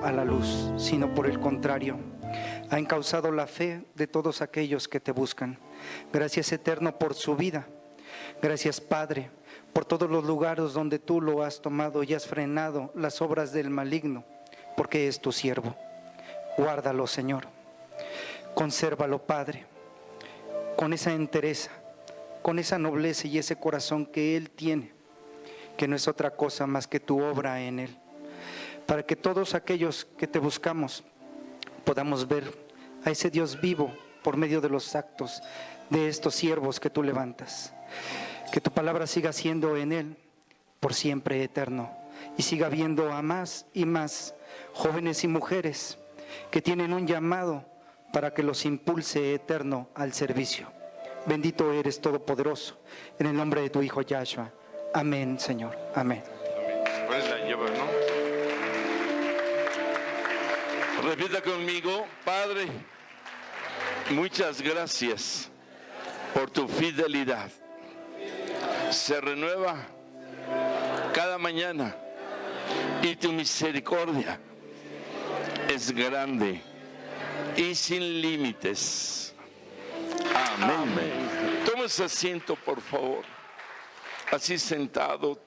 a la luz, sino por el contrario, ha encauzado la fe de todos aquellos que te buscan. Gracias, Eterno, por su vida. Gracias, Padre, por todos los lugares donde tú lo has tomado y has frenado las obras del maligno, porque es tu siervo. Guárdalo, Señor. Consérvalo, Padre, con esa entereza, con esa nobleza y ese corazón que Él tiene, que no es otra cosa más que tu obra en Él, para que todos aquellos que te buscamos podamos ver a ese Dios vivo por medio de los actos de estos siervos que tú levantas. Que tu palabra siga siendo en Él por siempre eterno, y siga habiendo a más y más jóvenes y mujeres que tienen un llamado para que los impulse eterno al servicio. Bendito eres, Todopoderoso, en el nombre de tu Hijo Yahshua. Amén, Señor. Amén. Pues la lleva, ¿no? Repita conmigo: Padre, muchas gracias por tu fidelidad. Se renueva cada mañana y tu misericordia es grande y sin límites. Amén. Tómese asiento, por favor. Así sentado.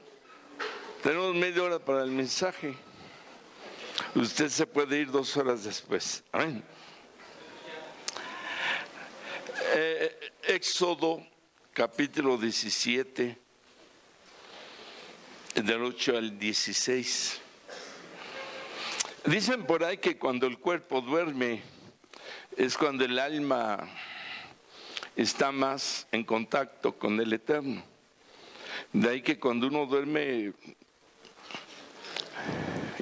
Tenemos media hora para el mensaje. Usted se puede ir 2 horas después. Amén. Éxodo capítulo 17, del 8 al 16. Dicen por ahí que cuando el cuerpo duerme es cuando el alma está más en contacto con el Eterno. De ahí que cuando uno duerme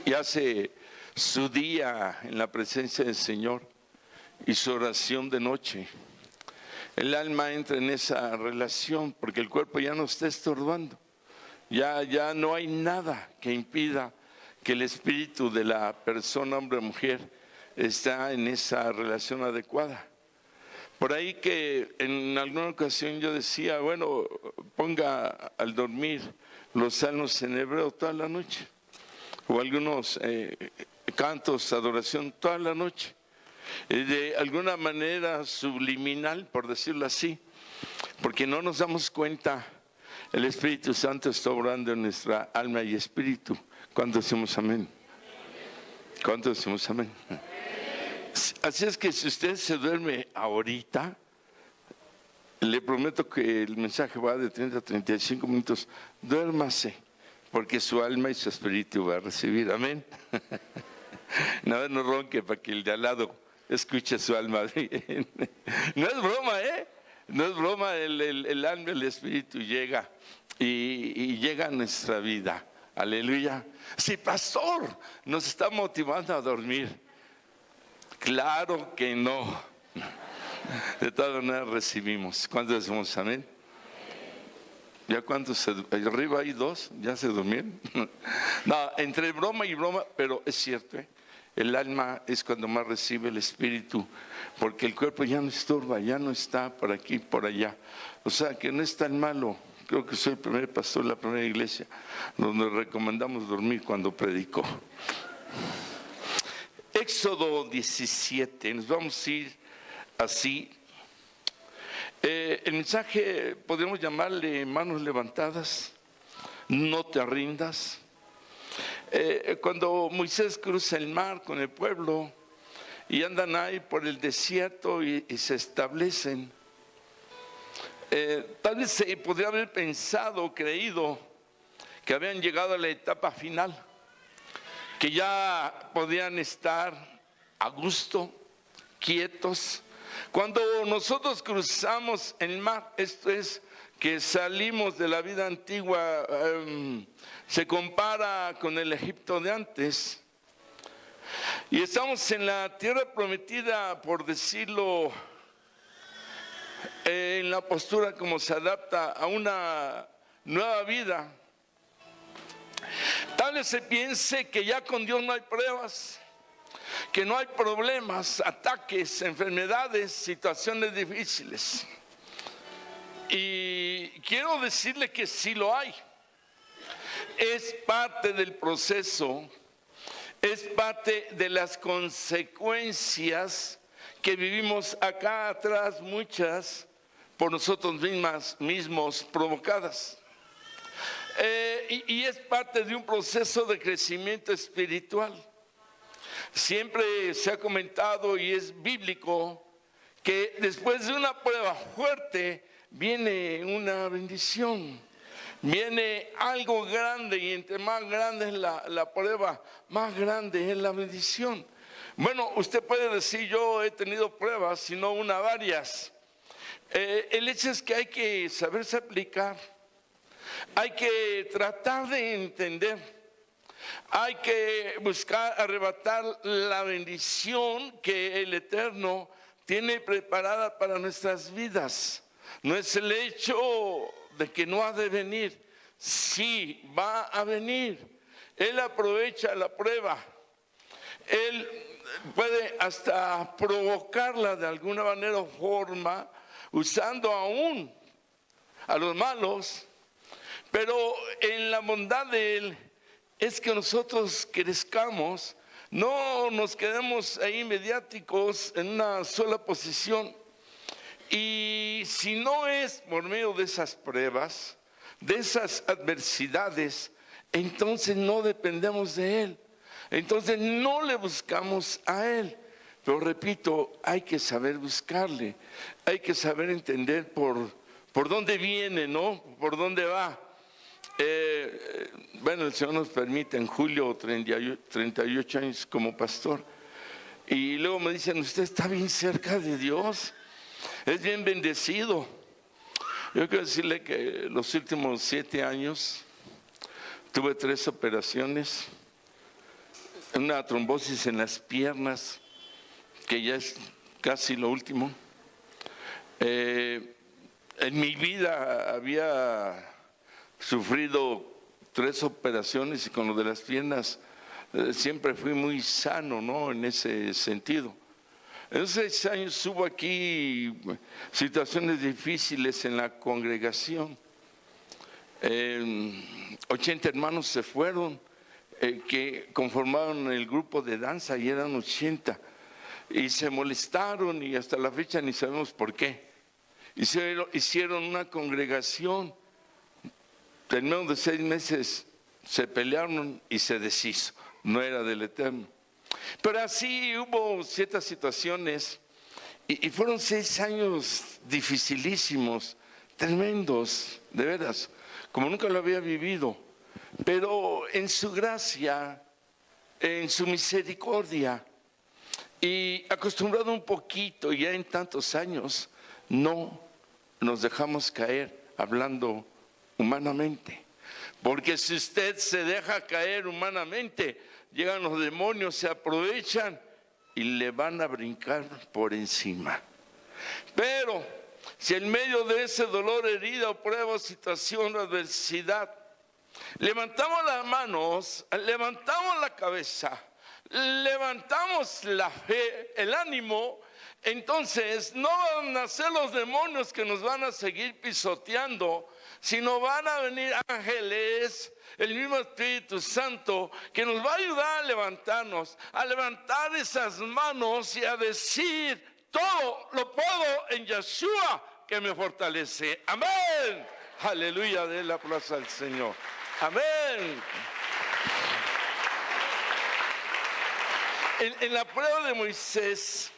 y hace su día en la presencia del Señor y su oración de noche, el alma entra en esa relación porque el cuerpo ya no está estorbando. Ya no hay nada que impida que el espíritu de la persona, hombre o mujer, está en esa relación adecuada. Por ahí que en alguna ocasión yo decía, bueno, ponga al dormir los salmos en hebreo toda la noche, o algunos cantos, adoración toda la noche, de alguna manera subliminal, por decirlo así, porque no nos damos cuenta, el Espíritu Santo está obrando en nuestra alma y espíritu. ¿Cuántos decimos amén? ¿Cuántos decimos amén? Así es que si usted se duerme ahorita, le prometo que el mensaje va de 30 a 35 minutos. Duérmase, porque su alma y su espíritu va a recibir. Amén. Nada, no ronque para que el de al lado escuche su alma bien. No es broma, ¿eh? No es broma, el alma y el espíritu llega y llega a nuestra vida. Aleluya. Sí, pastor, nos está motivando a dormir. Claro que no. De todas maneras recibimos. ¿Cuántos decimos amén? ¿Ya cuántos? Arriba hay 2, ¿ya se durmieron? No, entre broma y broma, pero es cierto, ¿eh? El alma es cuando más recibe el espíritu, porque el cuerpo ya no estorba, ya no está por aquí, por allá. O sea que no es tan malo. Creo que soy el primer pastor de la primera iglesia donde recomendamos dormir cuando predicó. Éxodo 17, nos vamos a ir así. El mensaje podríamos llamarle manos levantadas, no te rindas. Cuando Moisés cruza el mar con el pueblo y andan ahí por el desierto y se establecen, tal vez se podría haber pensado, creído que habían llegado a la etapa final, que ya podían estar a gusto, quietos. Cuando nosotros cruzamos el mar, esto es que salimos de la vida antigua, se compara con el Egipto de antes, y estamos en la tierra prometida, por decirlo, en la postura como se adapta a una nueva vida. Tal vez se piense que ya con Dios no hay pruebas, que no hay problemas, ataques, enfermedades, situaciones difíciles. Y quiero decirle que sí lo hay. Es parte del proceso, es parte de las consecuencias que vivimos acá atrás, muchas por nosotros mismos provocadas. Y es parte de un proceso de crecimiento espiritual. Siempre se ha comentado y es bíblico que después de una prueba fuerte viene una bendición, viene algo grande, y entre más grande es la prueba, más grande es la bendición. Bueno, usted puede decir, yo he tenido pruebas, sino una, varias. El hecho es que hay que saberse aplicar, hay que tratar de entender, hay que buscar arrebatar la bendición que el Eterno tiene preparada para nuestras vidas. No es el hecho de que no ha de venir, sí va a venir. Él aprovecha la prueba, Él puede hasta provocarla de alguna manera o forma, usando aún a los malos, pero en la bondad de Él es que nosotros crezcamos, no nos quedemos ahí mediáticos en una sola posición. Y si no es por medio de esas pruebas, de esas adversidades, entonces no dependemos de Él, entonces no le buscamos a Él. Pero repito, hay que saber buscarle, hay que saber entender por dónde viene, ¿no? Por dónde va. Bueno, el Señor nos permite en julio 38 años como pastor. Y luego me dicen, usted está bien cerca de Dios, es bien bendecido. Yo quiero decirle que los últimos 7 años tuve 3 operaciones, una trombosis en las piernas, que ya es casi lo último. En mi vida había sufrido 3 operaciones y con lo de las piernas siempre fui muy sano, ¿no? En ese sentido. En esos 6 años hubo aquí situaciones difíciles en la congregación. 80 hermanos se fueron, que conformaron el grupo de danza, y eran 80. Y se molestaron y hasta la fecha ni sabemos por qué. Hicieron una congregación, en menos de 6 meses se pelearon y se deshizo, no era del Eterno. Pero así hubo ciertas situaciones y fueron 6 años dificilísimos, tremendos, de veras, como nunca lo había vivido. Pero en su gracia, en su misericordia, y acostumbrado un poquito ya en tantos años, no nos dejamos caer hablando humanamente. Porque si usted se deja caer humanamente, llegan los demonios, se aprovechan y le van a brincar por encima. Pero si en medio de ese dolor, herida o prueba, situación o adversidad, levantamos las manos, levantamos la cabeza, levantamos la fe, el ánimo, entonces no van a ser los demonios que nos van a seguir pisoteando, sino van a venir ángeles, el mismo Espíritu Santo, que nos va a ayudar a levantarnos, a levantar esas manos y a decir: todo lo puedo en Yeshua que me fortalece. Amén. Aleluya, de la plaza al Señor. Amén. En la prueba de Moisés,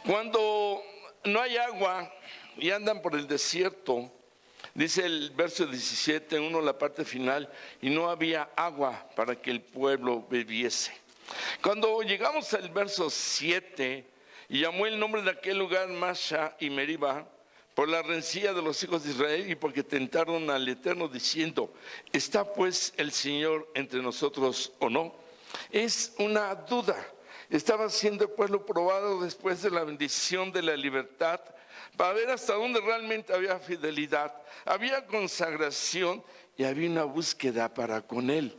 cuando no hay agua y andan por el desierto, dice el verso 17, la parte final, y no había agua para que el pueblo bebiese. Cuando llegamos al verso 7, y llamó el nombre de aquel lugar Masha y Meriba, por la rencilla de los hijos de Israel y porque tentaron al Eterno diciendo: ¿está pues el Señor entre nosotros o no? Es una duda. Estaba siendo el pueblo probado después de la bendición de la libertad, para ver hasta dónde realmente había fidelidad, había consagración y había una búsqueda para con Él.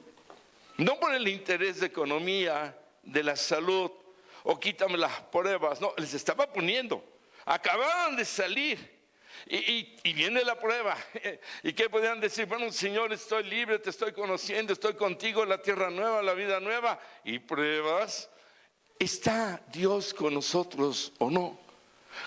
No por el interés de economía, de la salud, o quítame las pruebas, no, les estaba poniendo. Acababan de salir Y viene la prueba. ¿Y qué podrían decir? Bueno, Señor, estoy libre, te estoy conociendo, estoy contigo, la tierra nueva, la vida nueva. ¿Y pruebas? ¿Está Dios con nosotros o no?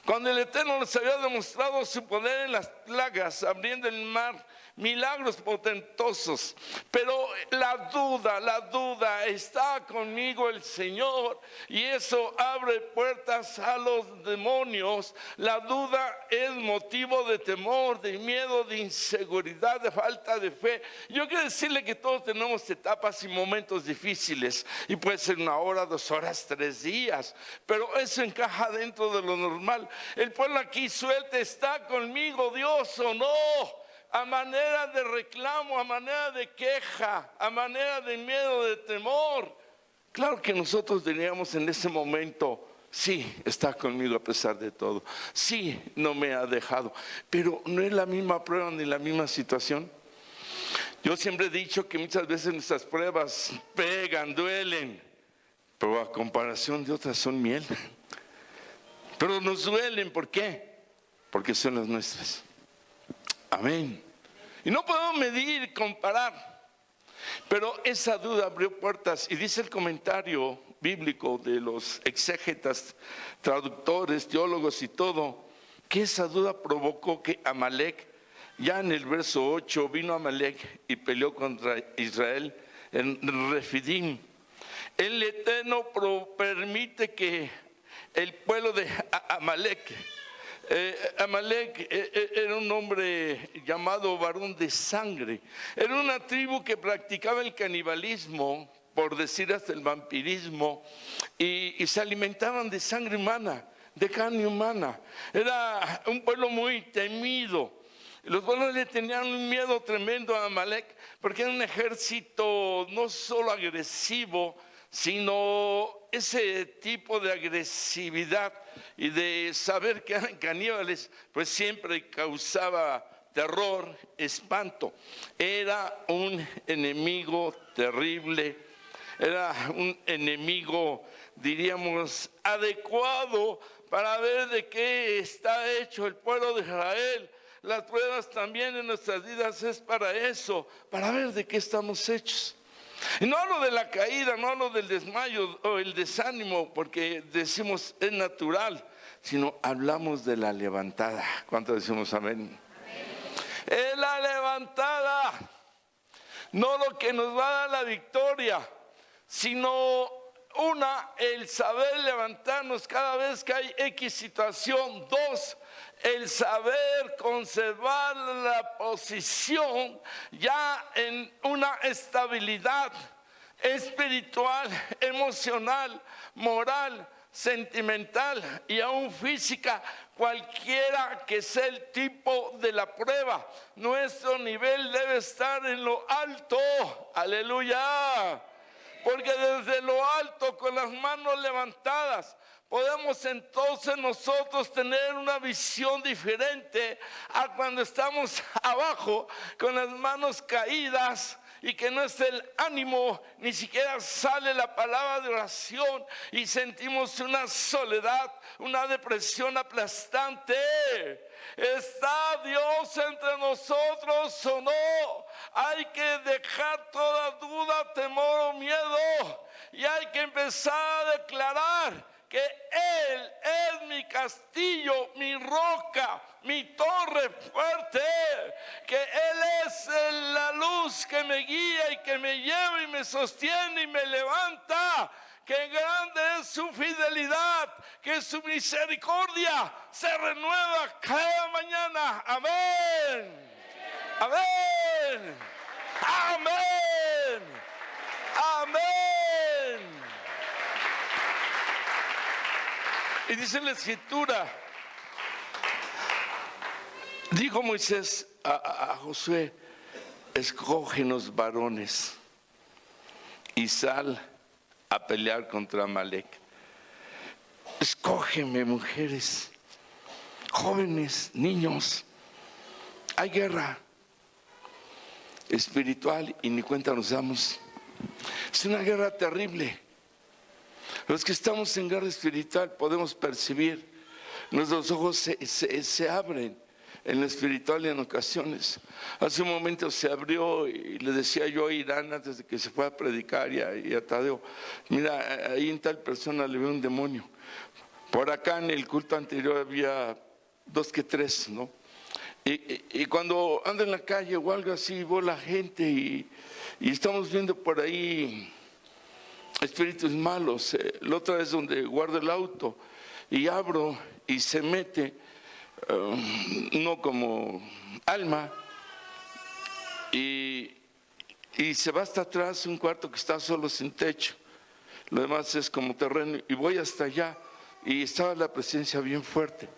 Cuando el Eterno les había demostrado su poder en las plagas, abriendo el mar, milagros potentosos, pero la duda, ¿está conmigo el Señor? Y eso abre puertas a los demonios. La duda es motivo de temor, de miedo, de inseguridad, de falta de fe. Yo quiero decirle que todos tenemos etapas y momentos difíciles, y puede ser 1 hora, 2 horas, 3 días, pero eso encaja dentro de lo normal. El pueblo aquí suelta, ¿está conmigo Dios o no? A manera de reclamo, a manera de queja, a manera de miedo, de temor. Claro que nosotros diríamos en ese momento, sí, está conmigo a pesar de todo. Sí, no me ha dejado. Pero no es la misma prueba ni la misma situación. Yo siempre he dicho que muchas veces nuestras pruebas pegan, duelen, pero a comparación de otras son miel. Pero nos duelen, ¿por qué? Porque son las nuestras. Amén. Y no podemos medir, comparar. Pero esa duda abrió puertas. Y dice el comentario bíblico de los exégetas, traductores, teólogos y todo, que esa duda provocó que Amalek, ya en el verso 8, vino Amalek y peleó contra Israel en Refidim. El Eterno permite que el pueblo de Amalek, Amalek era un hombre llamado varón de sangre. Era una tribu que practicaba el canibalismo, por decir hasta el vampirismo, y se alimentaban de sangre humana, de carne humana. Era un pueblo muy temido. Los pueblos le tenían un miedo tremendo a Amalek, porque era un ejército no solo agresivo, sino ese tipo de agresividad y de saber que eran caníbales, pues siempre causaba terror, espanto. Era un enemigo terrible, era un enemigo, diríamos, adecuado para ver de qué está hecho el pueblo de Israel. Las pruebas también en nuestras vidas es para eso, para ver de qué estamos hechos. Y no hablo de la caída, no hablo del desmayo o el desánimo, porque decimos es natural, sino hablamos de la levantada. ¿Cuánto decimos amén? Es la levantada, no lo que nos va a dar la victoria, sino el saber levantarnos cada vez que hay X situación. 2, el saber conservar la posición ya en una estabilidad espiritual, emocional, moral, sentimental y aún física, cualquiera que sea el tipo de la prueba. Nuestro nivel debe estar en lo alto. Aleluya. Porque desde lo alto, con las manos levantadas, podemos entonces nosotros tener una visión diferente a cuando estamos abajo con las manos caídas y que no es el ánimo, ni siquiera sale la palabra de oración y sentimos una soledad, una depresión aplastante. ¿Está Dios entre nosotros o no? Hay que dejar toda duda, temor o miedo y hay que empezar a declarar que Él es mi castillo, mi roca, mi torre fuerte, que Él es la luz que me guía y que me lleva y me sostiene y me levanta, que grande es su fidelidad, que su misericordia se renueva cada mañana. Amén. Amén. Amén. Amén. Y dice la Escritura, dijo Moisés a Josué, escógenos varones y sal a pelear contra Amalek. Escógeme, mujeres, jóvenes, niños. Hay guerra espiritual y ni cuenta nos damos. Es una guerra terrible. Los que estamos en guerra espiritual podemos percibir, nuestros ojos se abren, en lo espiritual y en ocasiones. Hace un momento se abrió y le decía yo a Irán antes de que se fue a predicar y a Tadeo, mira, ahí en tal persona le veo un demonio. Por acá en el culto anterior había 2 que 3, ¿no? Y cuando ando en la calle o algo así, veo la gente y estamos viendo por ahí espíritus malos. La otra vez donde guardo el auto y abro y se mete, no como alma, y se va hasta atrás, un cuarto que está solo sin techo. Lo demás es como terreno y voy hasta allá y estaba la presencia bien fuerte.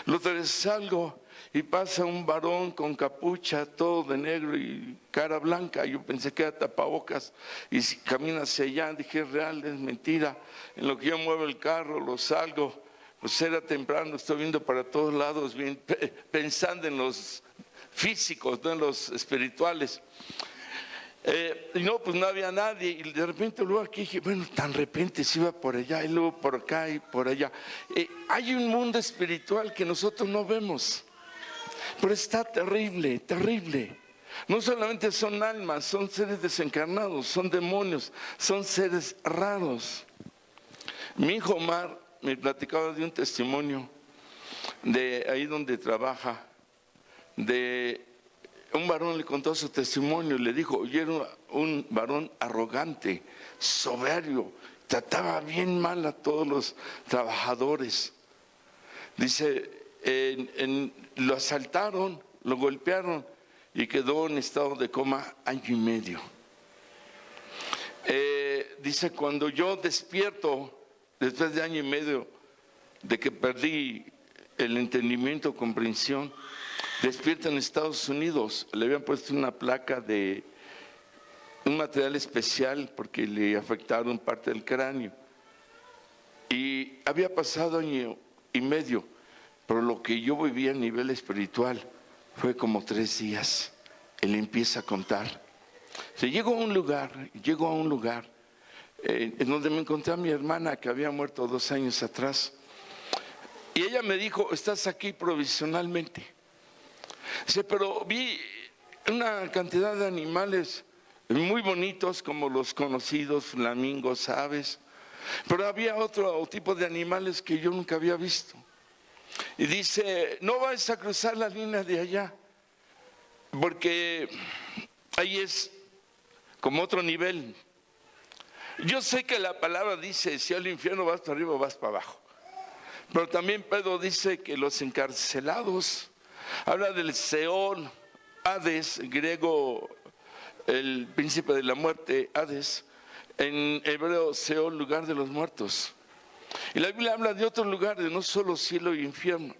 La otra vez salgo y pasa un varón con capucha, todo de negro y cara blanca. Yo pensé que era tapabocas y camina hacia allá. Dije, es real, es mentira. En lo que yo muevo el carro, lo salgo. Pues era temprano, estoy viendo para todos lados, bien, pensando en los físicos, no en los espirituales. Y no, pues no había nadie. Y de repente luego aquí dije, bueno, tan repente se iba por allá y luego por acá y por allá. Hay un mundo espiritual que nosotros no vemos. Pero está terrible, terrible. No solamente son almas, son seres desencarnados, son demonios, son seres raros. Mi hijo Omar me platicaba de un testimonio de ahí donde trabaja, de un varón le contó su testimonio y le dijo, yo era un varón arrogante, soberbio, trataba bien mal a todos los trabajadores. Dice, lo asaltaron, lo golpearon y quedó en estado de coma 1 año y medio. Dice, cuando yo despierto, después de 1 año y medio de que perdí el entendimiento, comprensión, despierta en Estados Unidos. Le habían puesto una placa de un material especial porque le afectaron parte del cráneo. Y había pasado 1 año y medio, pero lo que yo vivía a nivel espiritual fue como 3 días. Él empieza a contar. Llegó a un lugar en donde me encontré a mi hermana que había muerto 2 años atrás. Y ella me dijo, estás aquí provisionalmente. Dice, pero vi una cantidad de animales muy bonitos como los conocidos flamingos, aves, pero había otro tipo de animales que yo nunca había visto. Y dice, no vayas a cruzar la línea de allá, porque ahí es como otro nivel. Yo sé que la palabra dice, si al infierno vas para arriba o vas para abajo. Pero también Pedro dice que los encarcelados, habla del Seol, Hades, griego, el príncipe de la muerte, Hades, en hebreo Seol, lugar de los muertos. Y la Biblia habla de otro lugar, de no solo cielo y infierno,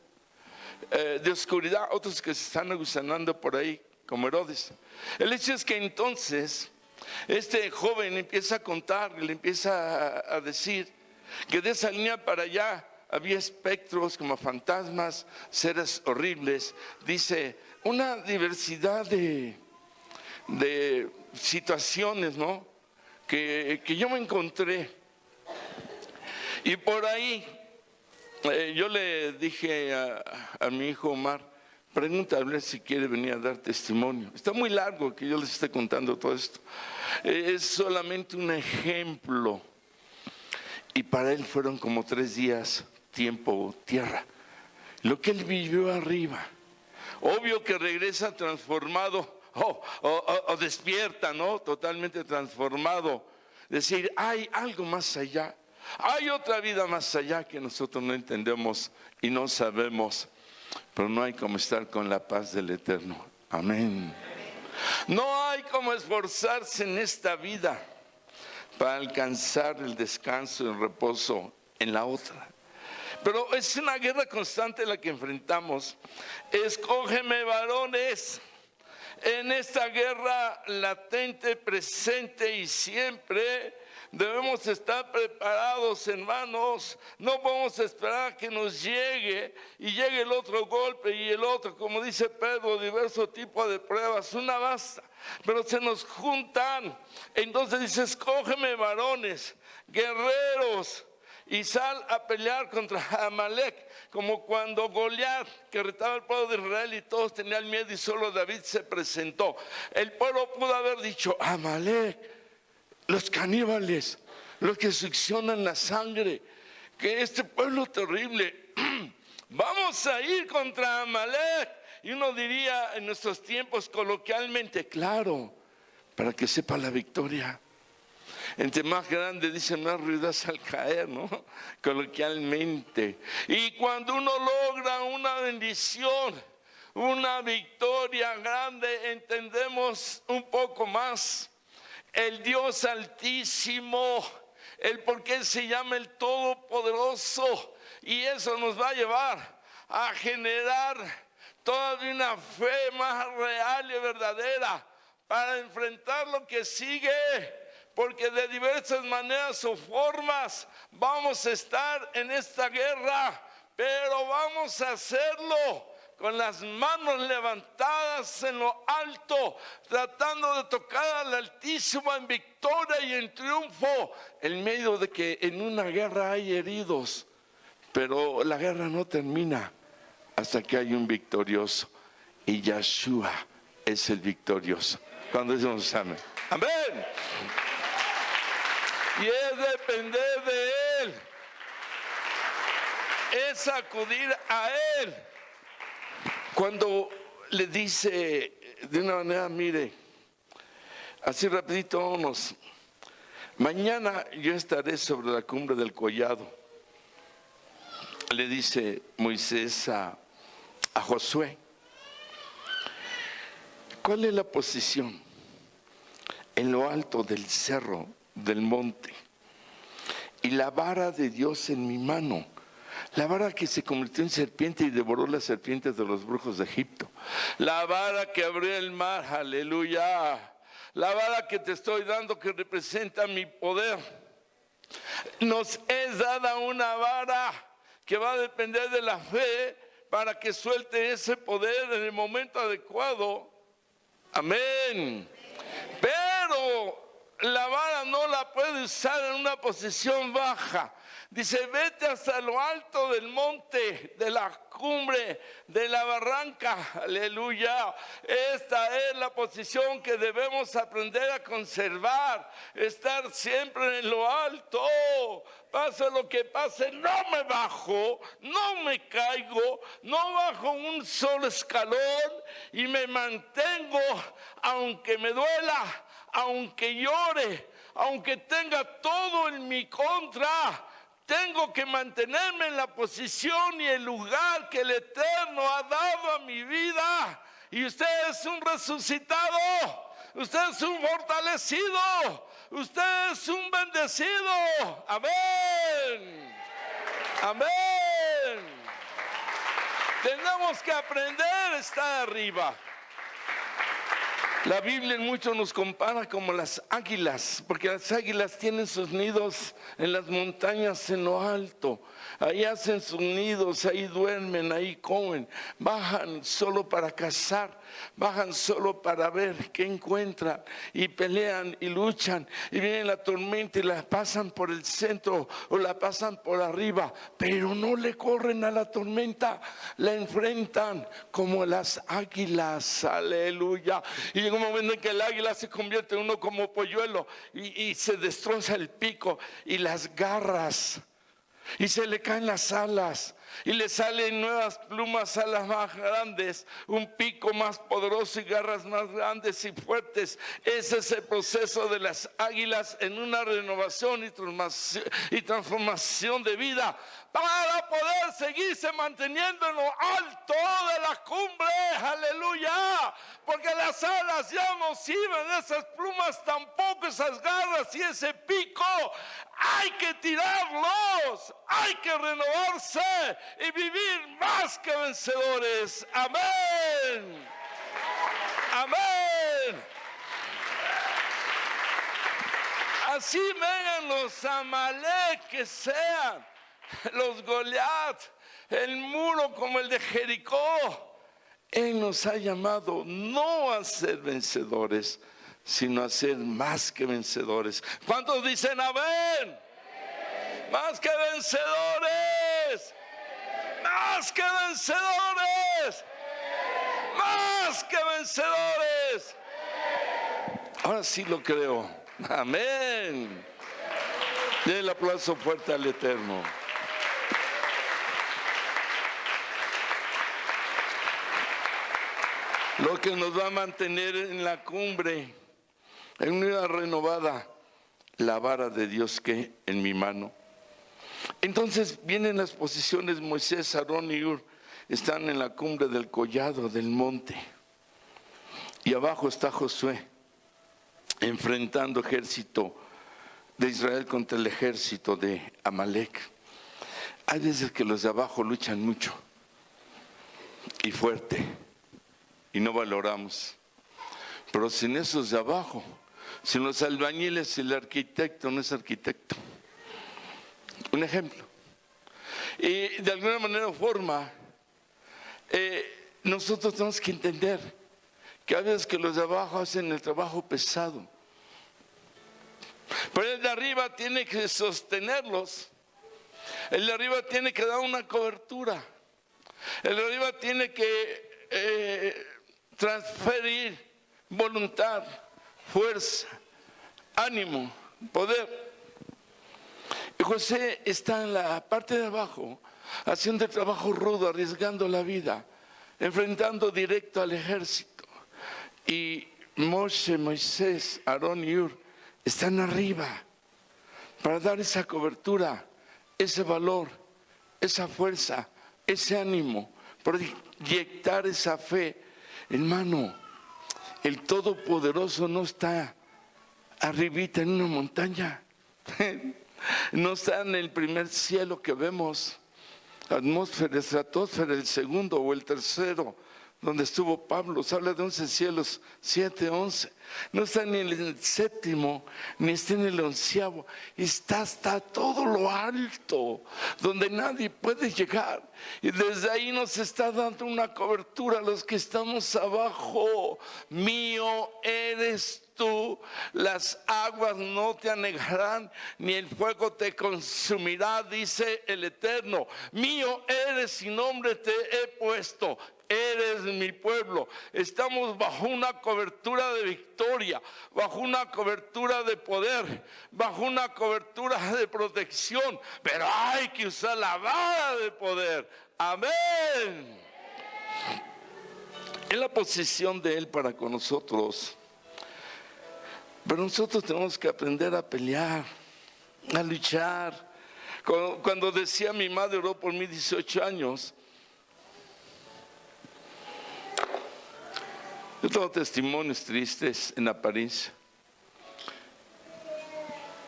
de oscuridad, otros que se están agusanando por ahí, como Herodes. El hecho es que entonces este joven empieza a contar, le empieza a decir que de esa línea para allá había espectros como fantasmas, seres horribles. Dice, una diversidad de situaciones, ¿no? Que yo me encontré. Y por ahí yo le dije a mi hijo Omar, pregúntale si quiere venir a dar testimonio. Está muy largo que yo les esté contando todo esto. Es solamente un ejemplo. Y para él fueron como 3 días, tiempo, tierra. Lo que él vivió arriba. Obvio que regresa transformado o despierta, ¿no? Totalmente transformado. Decir, hay algo más allá. Hay otra vida más allá que nosotros no entendemos y no sabemos. Pero no hay como estar con la paz del Eterno. Amén. No hay como esforzarse en esta vida para alcanzar el descanso, el reposo en la otra. Pero es una guerra constante la que enfrentamos. Escógeme, varones. En esta guerra latente, presente y siempre debemos estar preparados, hermanos. No podemos esperar a que nos llegue y llegue el otro golpe y el otro, como dice Pedro, diversos tipos de pruebas. Una basta, pero se nos juntan. Entonces dice, escógeme, varones, guerreros, y sal a pelear contra Amalek, como cuando Goliat, que retaba al pueblo de Israel y todos tenían miedo y solo David se presentó. El pueblo pudo haber dicho: Amalek, los caníbales, los que succionan la sangre, que este pueblo terrible, vamos a ir contra Amalek. Y uno diría en nuestros tiempos coloquialmente: claro, para que sepa la victoria. Entre más grande, dice, más ruidosa al caer, ¿no? Coloquialmente. Y cuando uno logra una bendición, una victoria grande, entendemos un poco más el Dios Altísimo, el por qué se llama el Todopoderoso. Y eso nos va a llevar a generar todavía una fe más real y verdadera para enfrentar lo que sigue. Porque de diversas maneras o formas vamos a estar en esta guerra, pero vamos a hacerlo con las manos levantadas en lo alto, tratando de tocar al Altísimo en victoria y en triunfo, en medio de que en una guerra hay heridos, pero la guerra no termina hasta que hay un victorioso, y Yeshua es el victorioso. Cuando decimos amén, amén. Y es depender de Él, es acudir a Él. Cuando le dice de una manera, mire, así rapidito vámonos, mañana yo estaré sobre la cumbre del collado, le dice Moisés a Josué. ¿Cuál es la posición? En lo alto del cerro, del monte, y la vara de Dios en mi mano, la vara que se convirtió en serpiente y devoró las serpientes de los brujos de Egipto, la vara que abrió el mar, aleluya, la vara que te estoy dando que representa mi poder. Nos es dada una vara que va a depender de la fe para que suelte ese poder en el momento adecuado. Amén. Pero la vara no la puede usar en una posición baja. Dice: vete hasta lo alto del monte, de la cumbre, de la barranca. Aleluya. Esta es la posición que debemos aprender a conservar. Estar siempre en lo alto. Pase lo que pase, no me bajo, no me caigo, no bajo un solo escalón y me mantengo, aunque me duela, aunque llore, aunque tenga todo en mi contra. Tengo que mantenerme en la posición y el lugar que el Eterno ha dado a mi vida. Y usted es un resucitado, usted es un fortalecido, usted es un bendecido. Amén. Amén. Tenemos que aprender a estar arriba. La Biblia en mucho nos compara como las águilas, porque las águilas tienen sus nidos en las montañas en lo alto. Ahí hacen sus nidos, ahí duermen, ahí comen. Bajan solo para cazar, bajan solo para ver qué encuentran. Y pelean y luchan. Y viene la tormenta y la pasan por el centro o la pasan por arriba. Pero no le corren a la tormenta, la enfrentan como las águilas. Aleluya. Y llega un momento en que el águila se convierte en uno como polluelo y se destroza el pico y las garras. Y se le caen las alas y le salen nuevas plumas, alas más grandes, un pico más poderoso y garras más grandes y fuertes. Ese es el proceso de las águilas en una renovación y transformación de vida, para poder seguirse manteniendo en lo alto de la cumbre. Aleluya. Porque las alas ya no sirven, esas plumas tampoco, esas garras y ese pico. Hay que tirarlos, hay que renovarse y vivir más que vencedores. Amén. Amén. Así vengan los Amalek, que sean los Goliat, el muro como el de Jericó. Él nos ha llamado no a ser vencedores, sino a ser más que vencedores. ¿Cuántos dicen amén? Más que vencedores. Más que vencedores. Más que vencedores. Ahora sí lo creo. Amén. Den el aplauso fuerte al Eterno. Lo que nos va a mantener en la cumbre, en una renovada, la vara de Dios que en mi mano. Entonces vienen las posiciones. Moisés, Aarón y Hur están en la cumbre del collado del monte. Y abajo está Josué, enfrentando ejército de Israel contra el ejército de Amalek. Hay veces que los de abajo luchan mucho y fuerte y no valoramos. Pero sin esos de abajo, sin los albañiles, el arquitecto no es arquitecto. Un ejemplo. Y de alguna manera o forma, nosotros tenemos que entender que a veces que los de abajo hacen el trabajo pesado, pero el de arriba tiene que sostenerlos. El de arriba tiene que dar una cobertura. El de arriba tiene que transferir voluntad, fuerza, ánimo, poder. Y José está en la parte de abajo, haciendo el trabajo rudo, arriesgando la vida, enfrentando directo al ejército. Y Moisés, Aarón y Hur están arriba para dar esa cobertura, ese valor, esa fuerza, ese ánimo, proyectar esa fe. Hermano, el Todopoderoso no está arribita en una montaña. No está en el primer cielo que vemos, atmósfera, estratosfera, el segundo o el tercero, donde estuvo Pablo. Se habla de 11 cielos, 7, 11. No está ni en el séptimo, ni está en el 11º. Está hasta todo lo alto, donde nadie puede llegar. Y desde ahí nos está dando una cobertura a los que estamos abajo. Mío eres tú, las aguas no te anegarán, ni el fuego te consumirá, dice el Eterno. Mío eres y nombre te he puesto. Eres mi pueblo. Estamos bajo una cobertura de victoria, bajo una cobertura de poder, bajo una cobertura de protección, pero hay que usar la vara de poder. Amén. Es la posición de Él para con nosotros, pero nosotros tenemos que aprender a pelear, a luchar. Cuando decía mi madre, oró por mí 18 años. Yo tengo testimonios tristes en apariencia.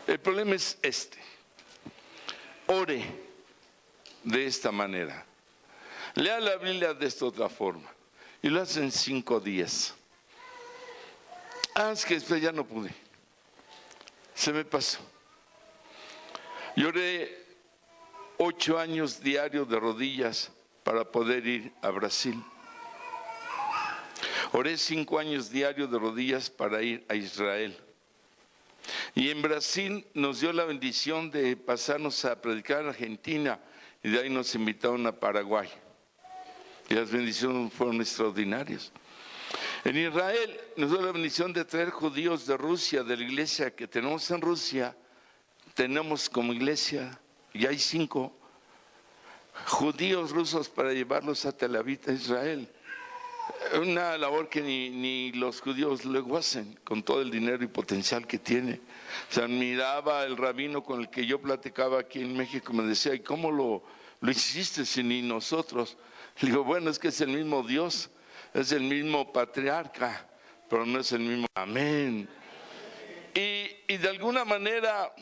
El problema es este: ore de esta manera, lea la Biblia de esta otra forma, y lo hace en 5 días. Es que después ya no pude, se me pasó. Lloré 8 años diarios de rodillas para poder ir a Brasil. Oré 5 años diarios de rodillas para ir a Israel. Y en Brasil nos dio la bendición de pasarnos a predicar en Argentina, y de ahí nos invitaron a Paraguay. Y las bendiciones fueron extraordinarias. En Israel nos dio la bendición de traer judíos de Rusia, de la iglesia que tenemos en Rusia. Tenemos como iglesia, y hay 5 judíos rusos para llevarlos a Tel Aviv, a Israel. Una labor que ni los judíos luego hacen, con todo el dinero y potencial que tiene. Se admiraba el rabino con el que yo platicaba aquí en México, me decía: ¿y cómo lo hiciste si ni nosotros? Le digo: bueno, es que es el mismo Dios, es el mismo patriarca, pero no es el mismo. Amén. Y de alguna manera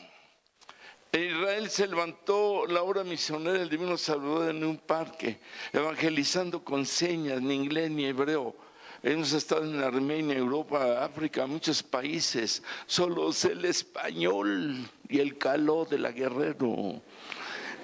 Israel se levantó la obra misionera del Divino Salvador en un parque, evangelizando con señas, ni inglés ni hebreo. Hemos estado en Armenia, Europa, África, muchos países. Solo sé el español y el caló de la Guerrero.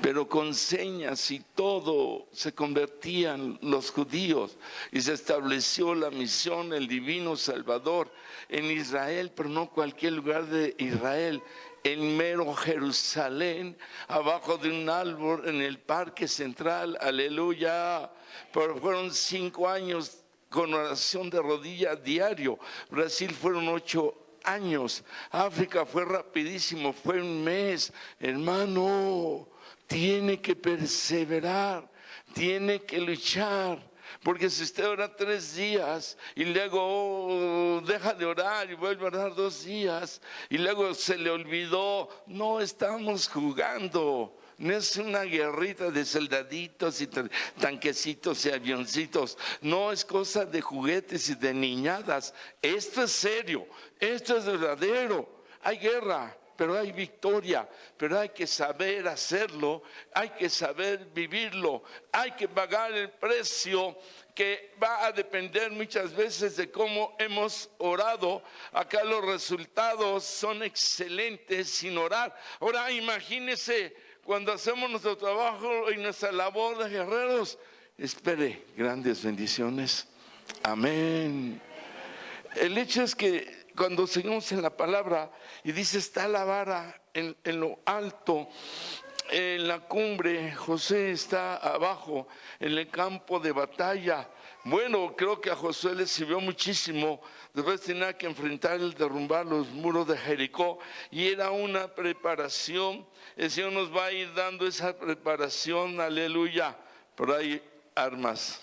pero con señas y todo se convertían los judíos y se estableció la misión, el divino Salvador en Israel, pero no cualquier lugar de Israel, en mero Jerusalén, abajo de un árbol en el parque central, aleluya. Pero fueron 5 años con oración de rodilla diario. Brasil fueron 8 años. África fue rapidísimo, fue un mes. Hermano, tiene que perseverar, tiene que luchar. Porque si usted ora 3 días y luego deja de orar y vuelve a orar 2 días y luego se le olvidó, no estamos jugando. No es una guerrita de soldaditos y tanquecitos y avioncitos. No es cosa de juguetes y de niñadas. Esto es serio, esto es verdadero. Hay guerra, pero hay victoria, pero hay que saber hacerlo, hay que saber vivirlo, hay que pagar el precio que va a depender muchas veces de cómo hemos orado. Acá los resultados son excelentes sin orar. Ahora imagínese cuando hacemos nuestro trabajo y nuestra labor de guerreros, espere grandes bendiciones. Amén. El hecho es que cuando seguimos en la palabra y dice está la vara en lo alto, en la cumbre, José está abajo en el campo de batalla. Bueno, creo que a Josué le sirvió muchísimo. Después tenía que enfrentar el derrumbar los muros de Jericó y era una preparación. El Señor nos va a ir dando esa preparación, aleluya. Pero hay armas.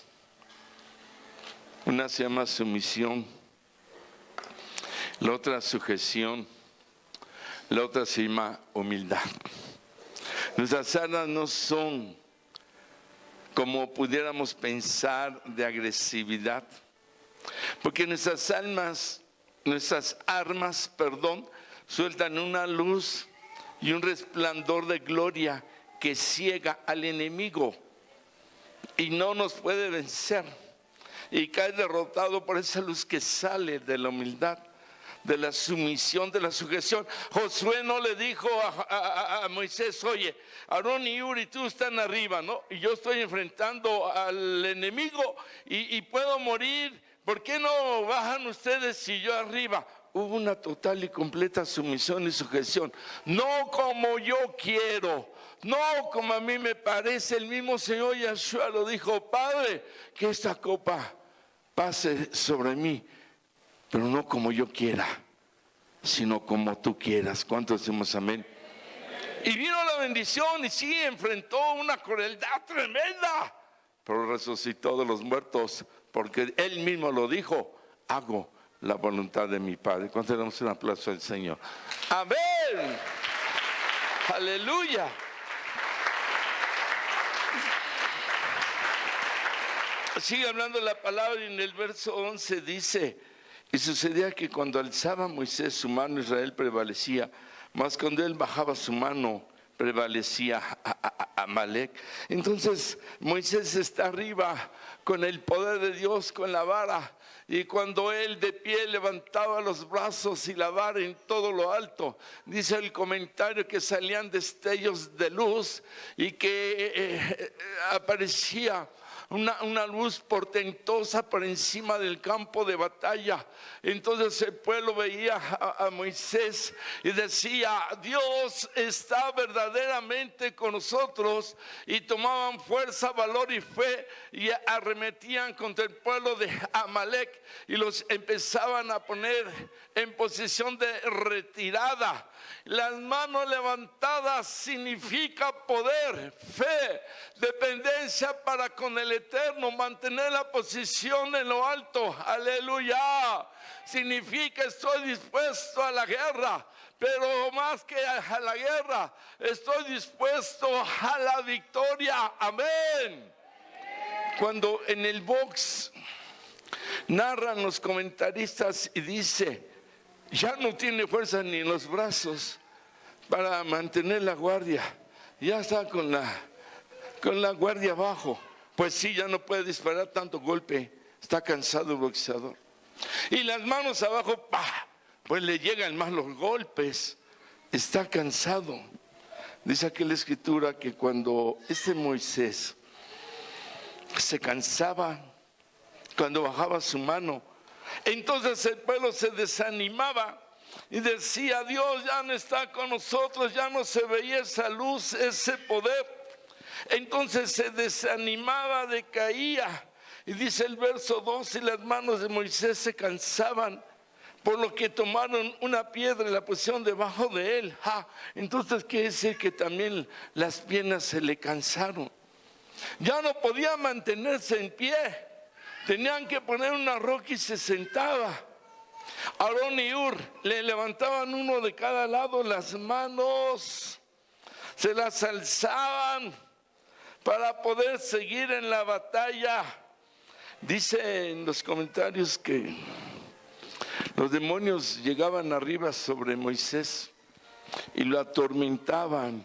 Una se llama sumisión, la otra sujeción, la otra se llama humildad. Nuestras armas no son como pudiéramos pensar de agresividad, porque nuestras armas, sueltan una luz y un resplandor de gloria que ciega al enemigo y no nos puede vencer y cae derrotado por esa luz que sale de la humildad, de la sumisión, de la sujeción. Josué no le dijo a Moisés, oye, Aarón y Uri, tú están arriba, ¿no? Y yo estoy enfrentando al enemigo y puedo morir. ¿Por qué no bajan ustedes y yo arriba? Hubo una total y completa sumisión y sujeción. No como yo quiero, no como a mí me parece. El mismo Señor Yeshua lo dijo, Padre, que esta copa pase sobre mí, pero no como yo quiera, sino como tú quieras. ¿Cuántos decimos amén? Y vino la bendición y sí, enfrentó una crueldad tremenda, pero resucitó de los muertos, porque Él mismo lo dijo, hago la voluntad de mi Padre. ¿Cuántos le damos un aplauso al Señor? Amén. Aleluya. Sigue hablando la palabra y en el verso 11 dice, y sucedía que cuando alzaba Moisés su mano, Israel prevalecía, mas cuando él bajaba su mano, prevalecía Amalek. Entonces Moisés está arriba con el poder de Dios, con la vara, y cuando él de pie levantaba los brazos y la vara en todo lo alto, dice el comentario que salían destellos de luz y que aparecía una luz portentosa por encima del campo de batalla. Entonces el pueblo veía a Moisés y decía, Dios está verdaderamente con nosotros, y tomaban fuerza, valor y fe y arremetían contra el pueblo de Amalek y los empezaban a poner en posición de retirada. Las manos levantadas significa poder, fe, dependencia para con el Eterno, mantener la posición en lo alto. Aleluya. Significa estoy dispuesto a la guerra, pero más que a la guerra, estoy dispuesto a la victoria. Amén. Cuando en el box narran los comentaristas y dice, ya no tiene fuerza ni en los brazos para mantener la guardia, ya está con la guardia abajo, pues sí, ya no puede disparar tanto golpe, está cansado el boxeador. Y las manos abajo, ¡pah!, pues le llegan más los golpes, está cansado. Dice aquí la escritura que cuando Moisés se cansaba, cuando bajaba su mano, entonces el pueblo se desanimaba y decía: Dios ya no está con nosotros, ya no se veía esa luz, ese poder. Entonces se desanimaba, decaía. Y dice el verso 2: y las manos de Moisés se cansaban, por lo que tomaron una piedra y la pusieron debajo de él. Entonces quiere decir que también las piernas se le cansaron. Ya no podía mantenerse en pie. Tenían que poner una roca y se sentaba. Aarón y Hur le levantaban uno de cada lado las manos, se las alzaban para poder seguir en la batalla. Dice en los comentarios que los demonios llegaban arriba sobre Moisés y lo atormentaban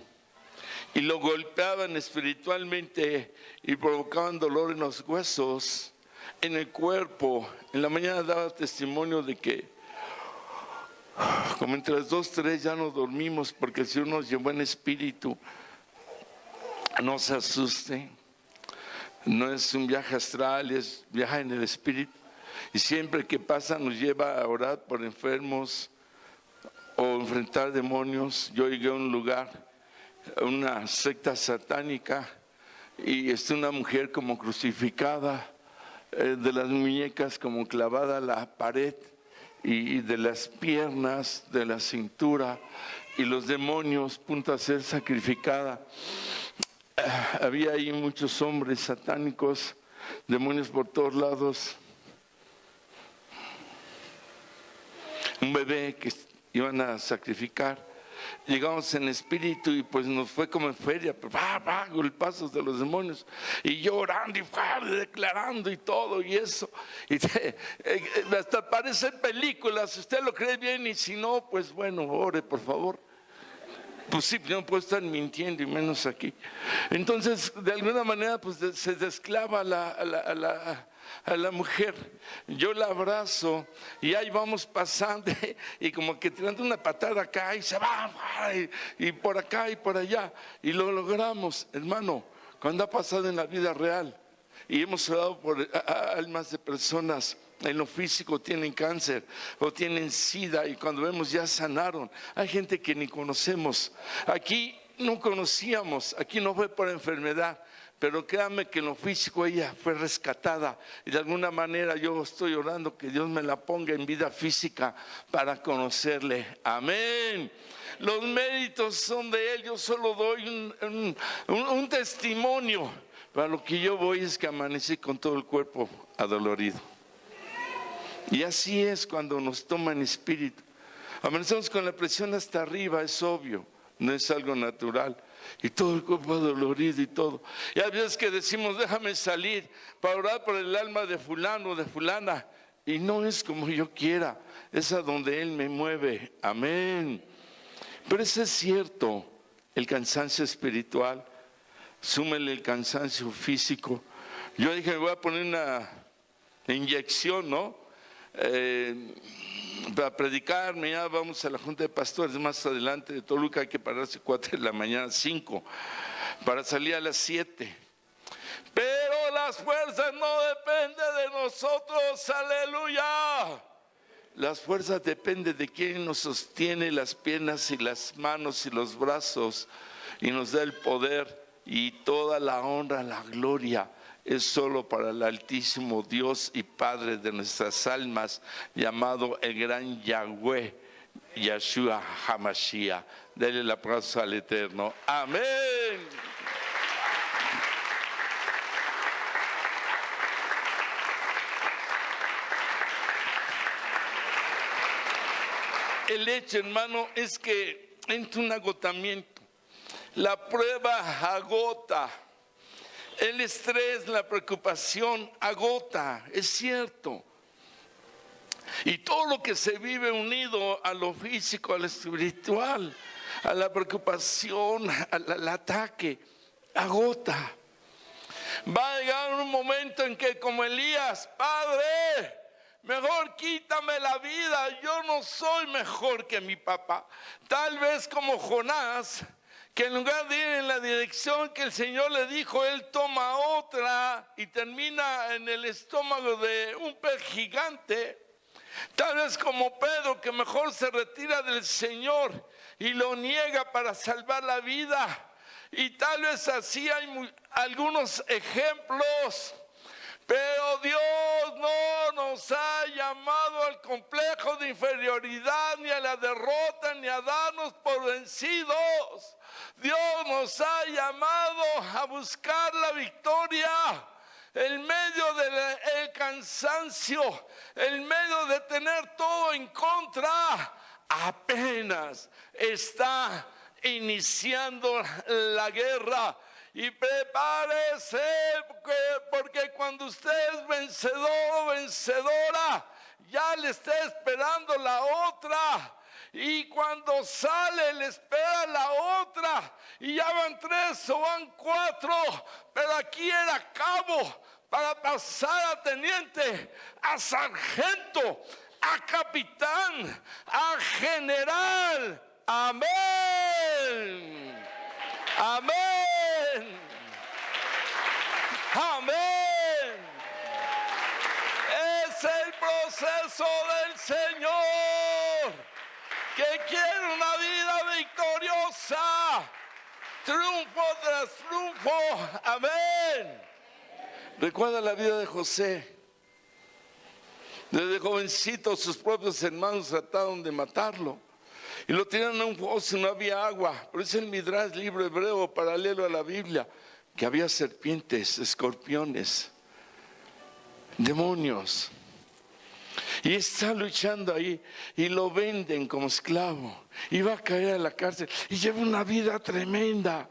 y lo golpeaban espiritualmente y provocaban dolor en los huesos, en el cuerpo. En la mañana daba testimonio de que como entre las 2, 3 ya no dormimos, porque el Señor nos llevó en espíritu. No se asuste, no es un viaje astral, es viaje en el espíritu. Y siempre que pasa nos lleva a orar por enfermos o enfrentar demonios. Yo llegué a un lugar, una secta satánica, y está una mujer como crucificada, de las muñecas como clavada a la pared, y de las piernas, de la cintura, y los demonios, punto a ser sacrificada. Había ahí muchos hombres satánicos, demonios por todos lados. Un bebé que iban a sacrificar. Llegamos en espíritu y pues nos fue como en feria, golpazos de los demonios, y yo orando y declarando y todo y eso, y hasta parecen películas. Si usted lo cree bien, y si no, pues bueno, ore por favor. Pues sí, no puedo estar mintiendo, y menos aquí. Entonces, de alguna manera, pues se desclava a la mujer. Yo la abrazo y ahí vamos pasando, y como que tirando una patada acá y se va, y por acá y por allá, y lo logramos. Hermano, cuando ha pasado en la vida real y hemos orado por almas de personas en lo físico, tienen cáncer o tienen SIDA, y cuando vemos ya sanaron. Hay gente que ni conocemos. Aquí no conocíamos, aquí no fue por enfermedad, pero créanme que en lo físico ella fue rescatada, y de alguna manera yo estoy orando que Dios me la ponga en vida física para conocerle. Amén. Los méritos son de Él. Yo solo doy un testimonio. Para lo que yo voy es que amanecí con todo el cuerpo adolorido. Y así es cuando nos toma en espíritu. Amanecemos con la presión hasta arriba, es obvio, no es algo natural. Y todo el cuerpo dolorido y todo. Y hay veces que decimos: déjame salir para orar por el alma de fulano, de fulana. Y no es como yo quiera, es a donde Él me mueve. Amén. Pero eso es cierto, el cansancio espiritual, súmele el cansancio físico. Yo dije: me voy a poner una inyección, ¿no? Para predicar. Mañana vamos a la junta de pastores más adelante de Toluca. Hay que pararse 4 de la mañana, 5, para salir a las 7. Pero las fuerzas no dependen de nosotros. Aleluya. Las fuerzas dependen de quien nos sostiene las piernas y las manos y los brazos, y nos da el poder, y toda la honra, la gloria es solo para el Altísimo Dios y Padre de nuestras almas, llamado el gran Yahweh, Yeshua HaMashiach. Dele el aplauso al Eterno. Amén. El hecho, hermano, es que entra un agotamiento. La prueba agota. El estrés, la preocupación agota, es cierto. Y todo lo que se vive unido a lo físico, a lo espiritual, a la preocupación, al ataque, agota. Va a llegar un momento en que, como Elías: Padre, mejor quítame la vida, yo no soy mejor que mi papá. Tal vez como Jonás, que en lugar de ir en la dirección que el Señor le dijo, él toma otra y termina en el estómago de un pez gigante. Tal vez como Pedro, que mejor se retira del Señor y lo niega para salvar la vida. Y tal vez así hay algunos ejemplos. Pero Dios no nos ha llamado al complejo de inferioridad, ni a la derrota, ni a darnos por vencidos. Dios nos ha llamado a buscar la victoria en medio del cansancio, en medio de tener todo en contra. Apenas está iniciando la guerra. Y prepárese, porque cuando usted es vencedor o vencedora, ya le está esperando la otra. Y cuando sale, le espera la otra. Y ya van 3 o van 4. Pero aquí era cabo para pasar a teniente, a sargento, a capitán, a general. Amén. Amén. Amén. Es el proceso del Señor, que quiere una vida victoriosa, triunfo tras triunfo. Amén. Recuerda la vida de José. Desde jovencito sus propios hermanos trataron de matarlo y lo tiraron a un foso y no había agua. Pero es el Midrash, libro hebreo paralelo a la Biblia, que había serpientes, escorpiones, demonios. Y está luchando ahí y lo venden como esclavo. Y va a caer a la cárcel y lleva una vida tremenda.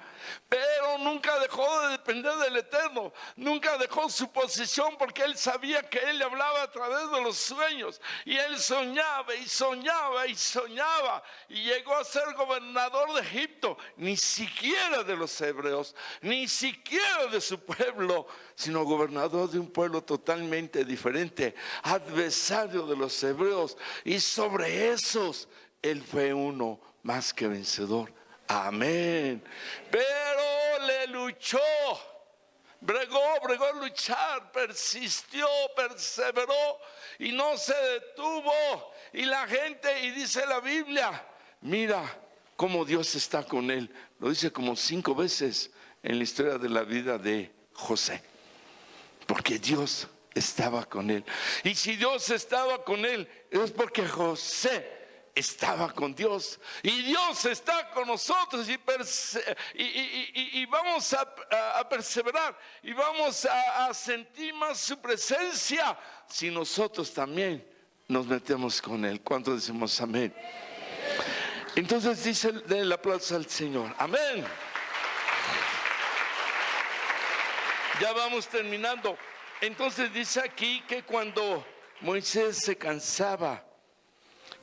Pero nunca dejó de depender del Eterno. Nunca dejó su posición, porque él sabía que él le hablaba a través de los sueños. Y él soñaba y soñaba y soñaba. Y llegó a ser gobernador de Egipto. Ni siquiera de los hebreos, ni siquiera de su pueblo, sino gobernador de un pueblo totalmente diferente, adversario de los hebreos. Y sobre esos él fue uno más que vencedor. Amén. Pero le luchó, bregó luchar, persistió, perseveró y no se detuvo. Y la gente, y dice la Biblia, mira cómo Dios está con él. Lo dice como 5 veces en la historia de la vida de José, porque Dios estaba con él. Y si Dios estaba con él, es porque José estaba con Dios, y Dios está con nosotros, y vamos a perseverar, y vamos a sentir más su presencia si nosotros también nos metemos con él. ¿Cuántos decimos amén? Entonces dice el aplauso al Señor. Amén. Ya vamos terminando. Entonces dice aquí que cuando Moisés se cansaba,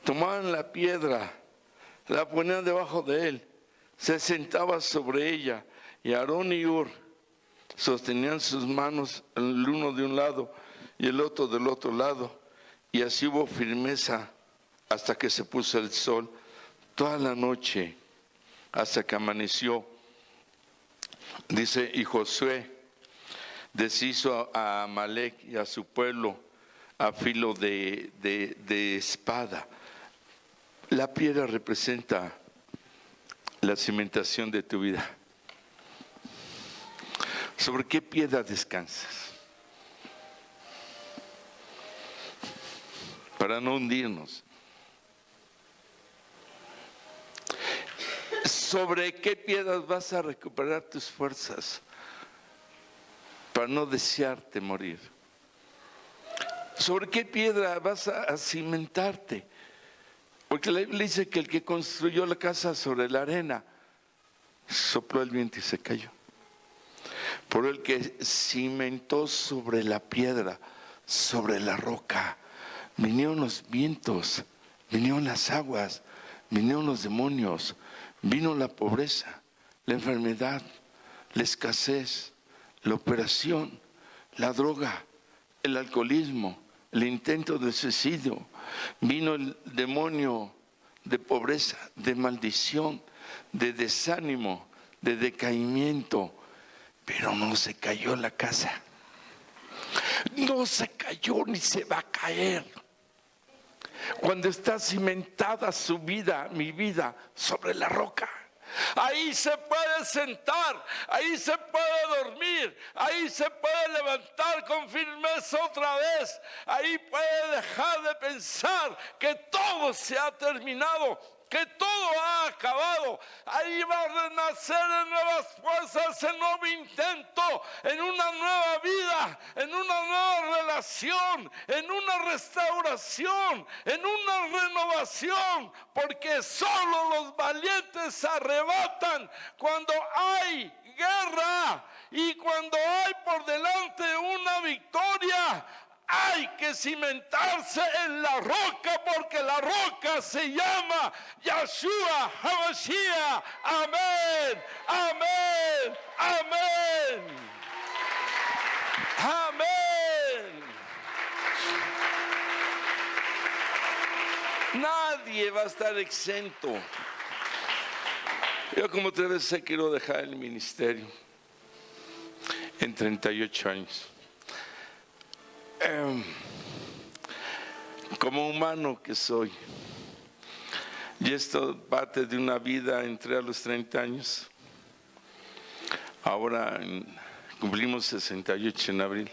tomaban la piedra, la ponían debajo de él, se sentaba sobre ella, y Aarón y Hur sostenían sus manos, el uno de un lado y el otro del otro lado, y así hubo firmeza hasta que se puso el sol, toda la noche hasta que amaneció. Dice, y Josué deshizo a Amalec y a su pueblo a filo de espada. La piedra representa la cimentación de tu vida. ¿Sobre qué piedra descansas? Para no hundirnos. ¿Sobre qué piedras vas a recuperar tus fuerzas? Para no desearte morir. ¿Sobre qué piedra vas a cimentarte? Porque la Biblia dice que el que construyó la casa sobre la arena, sopló el viento y se cayó. Por el que cimentó sobre la piedra, sobre la roca, vinieron los vientos, vinieron las aguas, vinieron los demonios, vino la pobreza, la enfermedad, la escasez, la operación, la droga, el alcoholismo, el intento de suicidio. Vino el demonio de pobreza, de maldición, de desánimo, de decaimiento, pero no se cayó la casa. No se cayó ni se va a caer. Cuando está cimentada su vida, mi vida, sobre la roca, ahí se puede sentar, ahí se puede dormir, ahí se puede levantar con firmeza otra vez, ahí puede dejar de pensar que todo se ha terminado, que todo ha acabado. Ahí va a renacer en nuevas fuerzas, en nuevo intento, en una nueva vida, en una nueva relación, en una restauración, en una renovación, porque solo los valientes arrebatan cuando hay guerra y cuando hay por delante una victoria. Hay que cimentarse en la roca, porque la roca se llama Yeshua HaMashiach. Amén, amén, amén, amén. Nadie va a estar exento. Yo como 3 veces quiero dejar el ministerio en 38 años. Como humano que soy, y esto parte de una vida, entré a los 30 años, ahora cumplimos 68 en abril,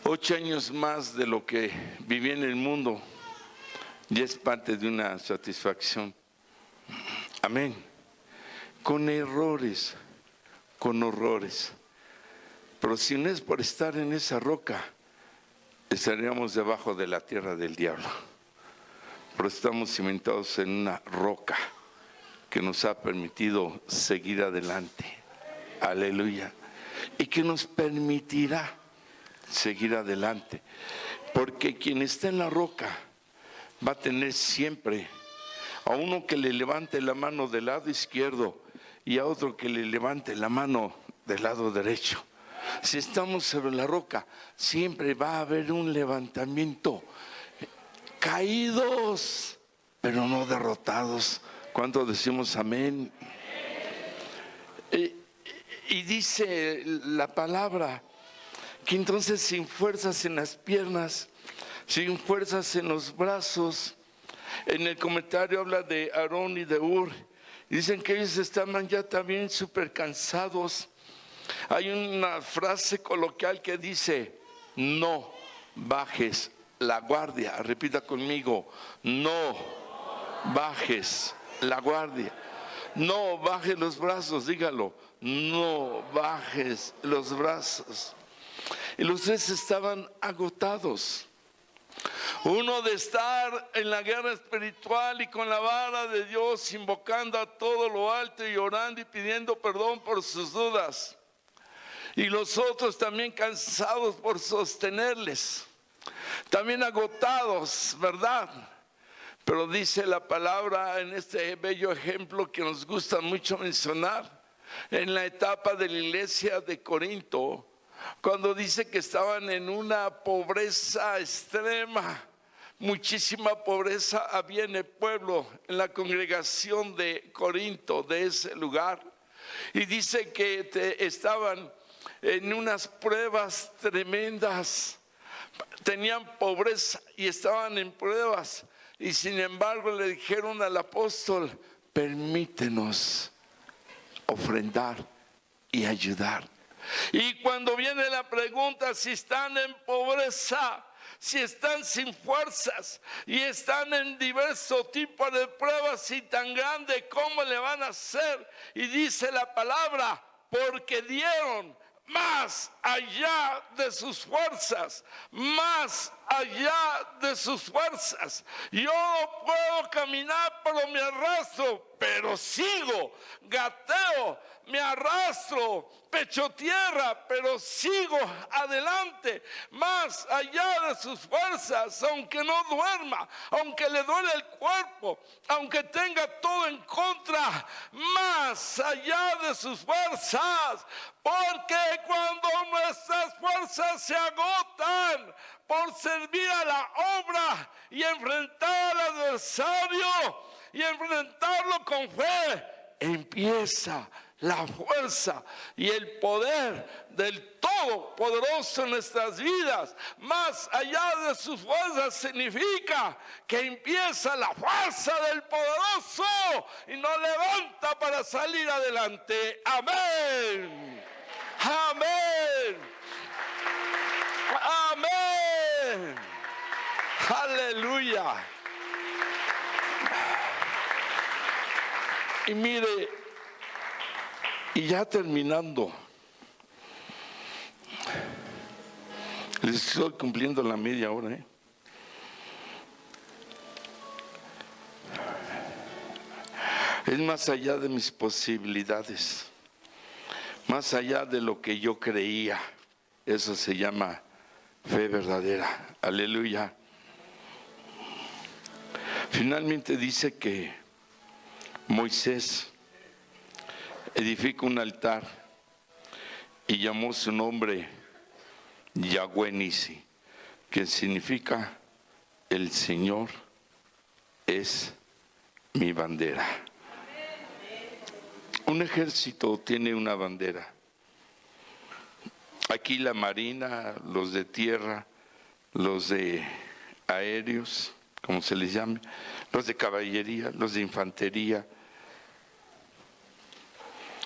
8 años más de lo que viví en el mundo, y es parte de una satisfacción. Amén. Con errores, con horrores. Pero si no es por estar en esa roca, estaríamos debajo de la tierra del diablo. Pero estamos cimentados en una roca que nos ha permitido seguir adelante. Aleluya. Y que nos permitirá seguir adelante. Porque quien está en la roca va a tener siempre a uno que le levante la mano del lado izquierdo y a otro que le levante la mano del lado derecho. Si estamos sobre la roca, siempre va a haber un levantamiento. Caídos, pero no derrotados. ¿Cuántos decimos amén? Y dice la palabra que entonces sin fuerzas en las piernas, sin fuerzas en los brazos. En el comentario habla de Aarón y de Hur. Dicen que ellos estaban ya también súper cansados. Hay una frase coloquial que dice: no bajes la guardia. Repita conmigo: no bajes la guardia. No bajes los brazos, dígalo. No bajes los brazos. Y los 3 estaban agotados. Uno de estar en la guerra espiritual y con la vara de Dios, invocando a todo lo alto y orando y pidiendo perdón por sus dudas. Y los otros también cansados por sostenerles, también agotados, ¿verdad? Pero dice la palabra en este bello ejemplo que nos gusta mucho mencionar, en la etapa de la iglesia de Corinto, cuando dice que estaban en una pobreza extrema. Muchísima pobreza había en el pueblo, en la congregación de Corinto, de ese lugar. Y dice que estaban en unas pruebas tremendas, tenían pobreza y estaban en pruebas, y sin embargo le dijeron al apóstol: permítenos ofrendar y ayudar. Y cuando viene la pregunta si están en pobreza, si están sin fuerzas y están en diversos tipos de pruebas y tan grandes, ¿cómo le van a hacer? Y dice la palabra: porque dieron más allá de sus fuerzas, más allá de sus fuerzas. Yo no puedo caminar, pero me arrastro, pero sigo, gateo, me arrastro, pecho tierra, pero sigo adelante, más allá de sus fuerzas, aunque no duerma, aunque le duele el cuerpo, aunque tenga todo en contra, más allá de sus fuerzas, porque cuando nuestras fuerzas se agotan por servir a la obra y enfrentar al adversario y enfrentarlo con fe, empieza la fuerza y el poder del Todopoderoso en nuestras vidas. Más allá de sus fuerzas significa que empieza la fuerza del poderoso y nos levanta para salir adelante. Amén. Amén. Amén. Aleluya. Y mire, y ya terminando, les estoy cumpliendo la media hora, Es más allá de mis posibilidades, más allá de lo que yo creía. Eso se llama fe verdadera. Aleluya. Finalmente dice que Moisés edificó un altar y llamó su nombre Yahweh Nisi, que significa el Señor es mi bandera. Un ejército tiene una bandera. Aquí la marina, los de tierra, los de aéreos, como se les llame, los de caballería, los de infantería.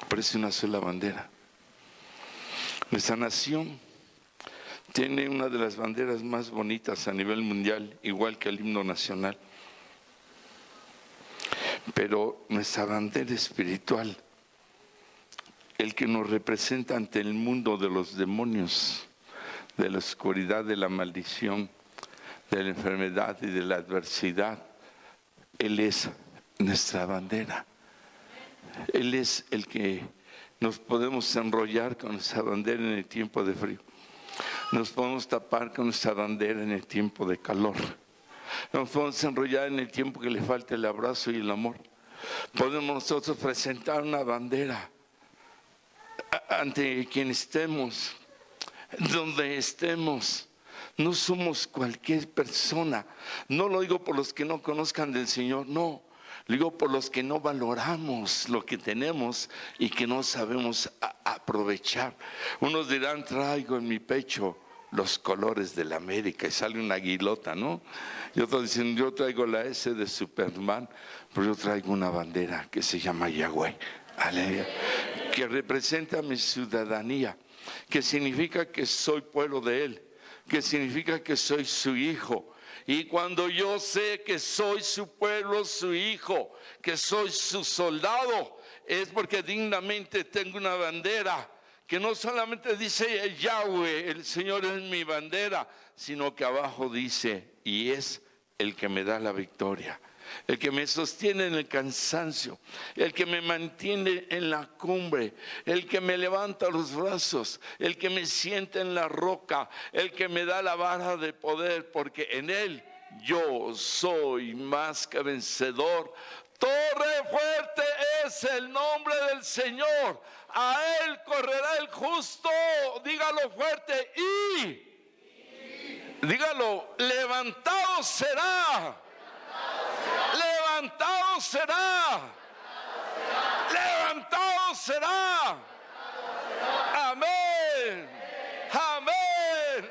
Parece una sola bandera. Nuestra nación tiene una de las banderas más bonitas a nivel mundial, igual que el himno nacional. Pero nuestra bandera espiritual, el que nos representa ante el mundo de los demonios, de la oscuridad, de la maldición, de la enfermedad y de la adversidad, Él es nuestra bandera. Él es el que nos podemos enrollar con nuestra bandera en el tiempo de frío. Nos podemos tapar con nuestra bandera en el tiempo de calor. Nos podemos enrollar en el tiempo que le falta el abrazo y el amor. Podemos nosotros presentar una bandera ante quien estemos, donde estemos. No somos cualquier persona. No lo digo por los que no conozcan del Señor, no. Lo digo por los que no valoramos lo que tenemos y que no sabemos aprovechar. Unos dirán, traigo en mi pecho los colores de la América, y sale una aguilota, ¿no? Y otros dicen, yo traigo la S de Superman, pero yo traigo una bandera que se llama Yahweh, aleluya, que representa mi ciudadanía, que significa que soy pueblo de Él, que significa que soy su hijo. Y cuando yo sé que soy su pueblo, su hijo, que soy su soldado, es porque dignamente tengo una bandera que no solamente dice Yahweh, el Señor es mi bandera, sino que abajo dice, y es el que me da la victoria, el que me sostiene en el cansancio, el que me mantiene en la cumbre, el que me levanta los brazos, el que me sienta en la roca, el que me da la vara de poder, porque en Él yo soy más que vencedor. Torre fuerte es el nombre del Señor, a Él correrá el justo, dígalo fuerte, y dígalo, levantado será. Levantado será. Levantado será. Amén. Amén.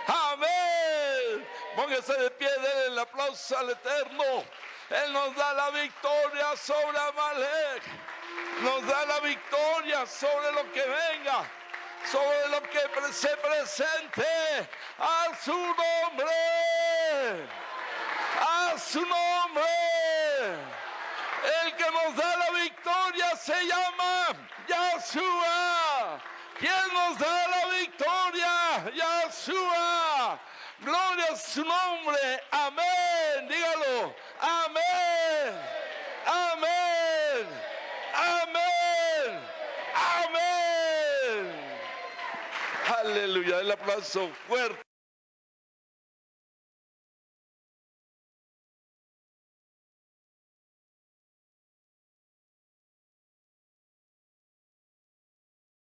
Amén. Póngase de pie, denle el aplauso al Eterno. Él nos da la victoria sobre Amalek. Nos da la victoria sobre lo que venga, sobre lo que se presente. A su nombre. A su nombre. El que nos da la victoria se llama Yahshua. ¿Quién nos da la victoria? Yahshua. Gloria a su nombre. Amén. Dígalo. Amén. Amén. Amén. Amén. Aleluya. El aplauso fuerte.